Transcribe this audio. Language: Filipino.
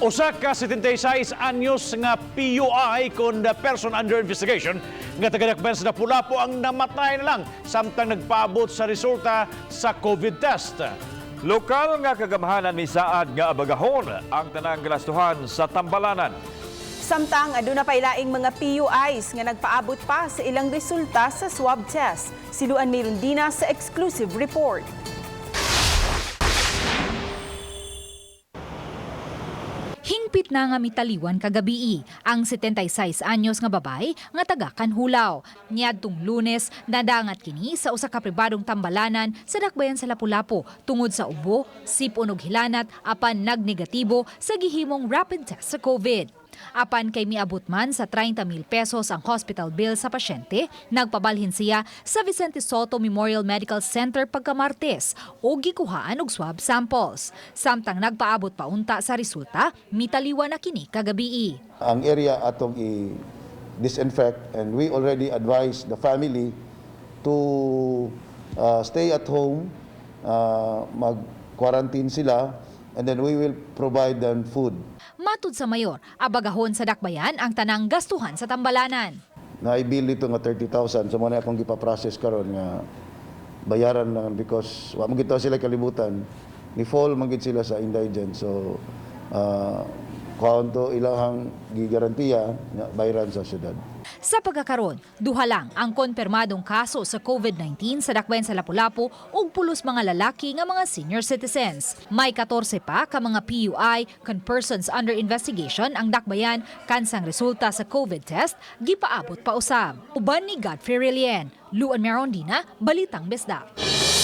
Usa ka 76 anyos nga PUI kon person under investigation nga taga-Dakbayan sa Lapu-Lapu ang namatay na lang samtang nagpaabot sa resulta sa COVID test. Lokal nga kagamahanan ni saad nga abagahon ang tanang galastuhan sa Tambalanan. Samtang aduna pa ilaing mga PUIs nga nagpaabot pa sa ilang resulta sa swab test. Si Luan Mirundina sa exclusive report. Hingpit na nga mitaliwan kagabi ang 76 anyos nga babay nga taga Kanhulaw. Niadtong Lunes nadangat kini sa usa ka pribadong tambalanan sa Dakbayan sa Lapu-Lapu tungod sa ubo, sipon ug hilanat apan nagnegatibo sa gihimong rapid test sa COVID. Apan kay miabot man sa 30,000 pesos ang hospital bill sa pasyente, nagpabalhin siya sa Vicente Soto Memorial Medical Center pagkamartes o gikuhaan og swab samples. Samtang nagpaabot pa unta sa resulta, mitaliwan na kini kagabi. Ang area atong i-disinfect and we already advised the family to stay at home, mag-quarantine sila, and then we will provide them food. Matud sa mayor, abagahon sa Dakbayan ang tanang gastuhan sa tambalanan. Na-bill dito nga 30,000, so muna akong gipaprocess karon nga bayaran lang because wa mo gitaw sila kalibutan. Ni fall man gid sila sa indigent. So kaunto ilahang gigarantiya nga bayaran sa syudad. Sa pagkakaroon, duha lang ang konfirmadong kaso sa COVID-19 sa Dakbayan sa Lapu-Lapu ug pulos mga lalaki nga mga senior citizens. May 14 pa ka mga PUI kan persons under investigation ang Dakbayan kansang resulta sa COVID test gipaabot pa usab. Uban ni Godfrey Rilien, Luan Mirundina, Balitang Besda.